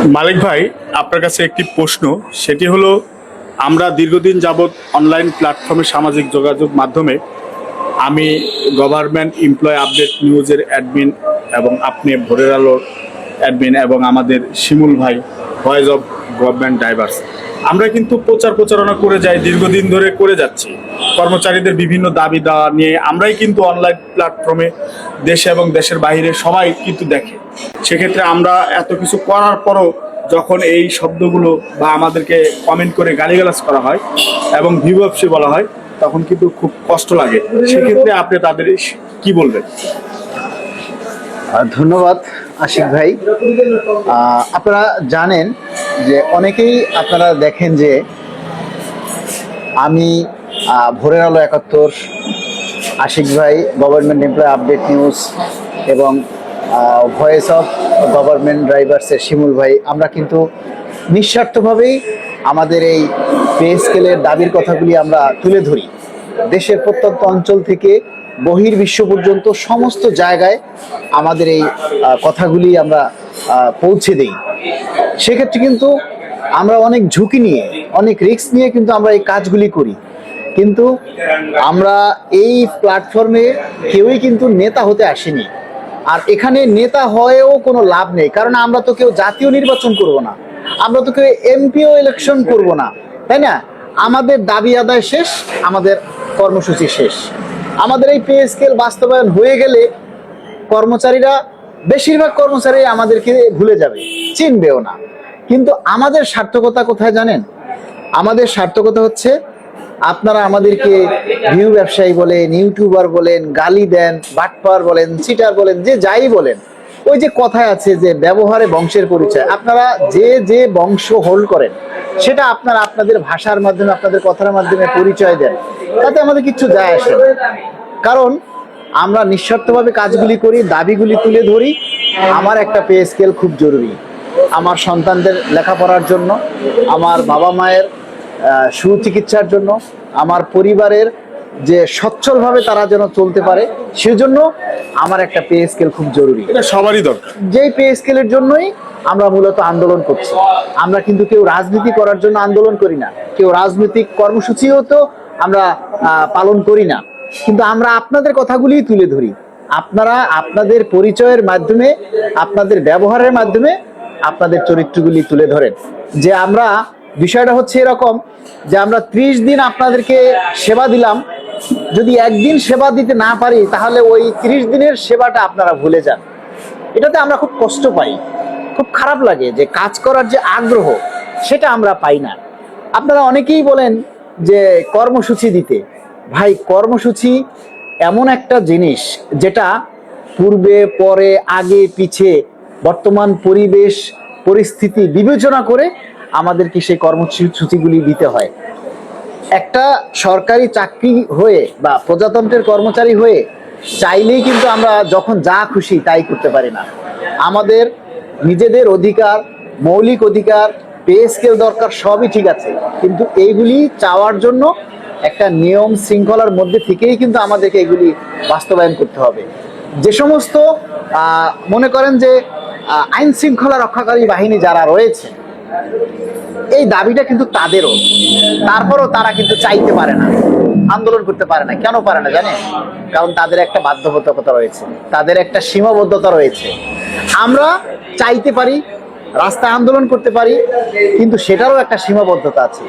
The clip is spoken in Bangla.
মালিক ভাই, আপনার কাছে একটি প্রশ্ন। সেটি হলো, আমরা দীর্ঘদিন যাবৎ অনলাইন প্ল্যাটফর্মে সামাজিক যোগাযোগ মাধ্যমে আমি গভর্নমেন্ট এমপ্লয় আপডেট নিউজের অ্যাডমিন, এবং আপনি ভোরের আলোর অ্যাডমিন, এবং আমাদের শিমুল ভাই ভয়েস অফ গভর্নমেন্ট ড্রাইভার্স, আমরা কিন্তু প্রচারণা করে যাই, দীর্ঘদিন ধরে করে যাচ্ছি। কর্মচারীদের বিভিন্ন দাবি দেওয়া নিয়ে আমরাই কিন্তু অনলাইন প্ল্যাটফর্মে দেশে এবং দেশের বাইরে সবাই কিন্তু দেখে। সেক্ষেত্রে আমরা এত কিছু করার পরও যখন এই শব্দগুলো বা আমাদেরকে কমেন্ট করে গালিগালাজ করা হয় এবং বিভৎস বলা হয়, তখন কিন্তু খুব কষ্ট লাগে। সেক্ষেত্রে আপনি তাদের কি বলবেন? ধন্যবাদ আশিক ভাই। আপনারা জানেন যে অনেকেই আপনারা দেখেন যে আমি ভোরের আলো 71, আশিক ভাই গভর্নমেন্ট এমপ্লয় আপডেট নিউজ এবং ভয়েস অফ গভর্নমেন্ট ড্রাইভার্সের শিমুল ভাই, আমরা কিন্তু নিঃস্বার্থভাবেই আমাদের এই পে স্কেলের দাবির কথাগুলি আমরা তুলে ধরি। দেশের প্রত্যন্ত অঞ্চল থেকে বহির্বিশ্ব পর্যন্ত সমস্ত জায়গায় আমাদের এই কথাগুলি আমরা পৌঁছে দেই। সেক্ষেত্রে কিন্তু আমরা অনেক ঝুঁকি নিয়ে, অনেক রিস্ক নিয়ে কিন্তু আমরা এই কাজগুলি করি। কিন্তু আমরা এই প্ল্যাটফর্মে কেউই কিন্তু নেতা হতে আসেনি, আর এখানে নেতা হয়েও কোনো লাভ নেই, কারণ আমরা তো কেউ জাতীয় নির্বাচন করব না, আমরা তো কেউ এমপিও ইলেকশন করব না, তাই না? আমাদের দাবি আদায় শেষ, আমাদের কর্মসূচি শেষ। আমাদের এই পে স্কেল বাস্তবায়ন হয়ে গেলে কর্মচারীরা, বেশিরভাগ কর্মচারী আমাদেরকে ভুলে যাবে, চিনবেও না। কিন্তু আমাদের সার্থকতা কোথায় জানেন? আমাদের সার্থকতা হচ্ছে আপনারা আমাদেরকে ভিউ ব্যবসায়ী বলেন, ইউটিউবার বলেন, গালি দেন, বাটপার বলেন, চিটার বলেন, যে যাই বলেন, ওই যে কথায় আছে যে ব্যবহারে বংশের পরিচয়। আপনারা যে যে বংশ হোল্ড করেন সেটা আপনারা আপনাদের ভাষার মাধ্যমে, আপনাদের কথার মাধ্যমে পরিচয় দেন, তাতে আমাদের কিচ্ছু যায় আসে না। কারণ আমরা নিঃস্বার্থভাবে কাজগুলি করি, দাবিগুলি তুলে ধরি। আমার একটা পে স্কেল খুব জরুরি, আমার সন্তানদের লেখাপড়ার জন্য, আমার বাবা মায়ের সুচিকিৎসার জন্য, আমার পরিবারের যে সচ্ছলভাবে তারা যেন চলতে পারে, সেজন্য আমার একটা পে স্কেল খুব জরুরি। এটা সবারই দরকার। যেই পে স্কেলের জন্যই আমরা মূলত আন্দোলন করছি। আমরা কিন্তু কেউ রাজনীতি করার জন্য আন্দোলন করি না, কেউ রাজনৈতিক কর্মসূচিও তো আমরা পালন করি না, কিন্তু আমরা আপনাদের কথাগুলি তুলে ধরি। আপনারা আপনাদের পরিচয়ের মাধ্যমে, আপনাদের ব্যবহারের মাধ্যমে আপনাদের চরিত্রগুলি তুলে ধরেন। যে আমরা, বিষয়টা হচ্ছে এরকম যে আমরা 30 দিন আপনাদেরকে সেবা দিলাম, যদি একদিন সেবা দিতে না পারি তাহলে ওই 30 দিনের সেবাটা আপনারা ভুলে যান। এটাতে আমরা খুব কষ্ট পাই, খুব খারাপ লাগে যে কাজ করার যে আগ্রহ সেটা আমরা পাই না। আপনারা অনেকেই বলেন যে কর্মসূচি দিতে। ভাই, কর্মসূচি এমন একটা জিনিস যেটা পূর্বে পরে, আগে পিছে, বর্তমান পরিবেশ পরিস্থিতি বিবেচনা করে আমাদেরকে সেই কর্মসূচিগুলি দিতে হয়। একটা সরকারি চাকরি হয়ে বা প্রজাতন্ত্রের কর্মচারী হয়ে চাইলেই কিন্তু আমরা যখন যা খুশি তাই করতে পারি না। আমাদের নিজেদের অধিকার, মৌলিক অধিকার, পে স্কেল দরকার, সবই ঠিক আছে, কিন্তু এইগুলি চাওয়ার জন্য একটা নিয়ম শৃঙ্খলার মধ্যে থেকেই কিন্তু আমাদেরকে এগুলি বাস্তবায়ন করতে হবে। যে সমস্ত মনে করেন যে আইন শৃঙ্খলা রক্ষাকারী বাহিনী যারা রয়েছে, এই দাবিটা কিন্তু তাদেরও, তারপরও তারা কিন্তু চাইতে পারে না, আন্দোলন করতে পারে না। কেন পারে না জানেন? কারণ তাদের একটা বাধ্যবাধকতা রয়েছে, তাদের একটা সীমাবদ্ধতা রয়েছে। আমরা চাইতে পারি, রাস্তায় আন্দোলন করতে পারি, কিন্তু সেটারও একটা সীমাবদ্ধতা আছে।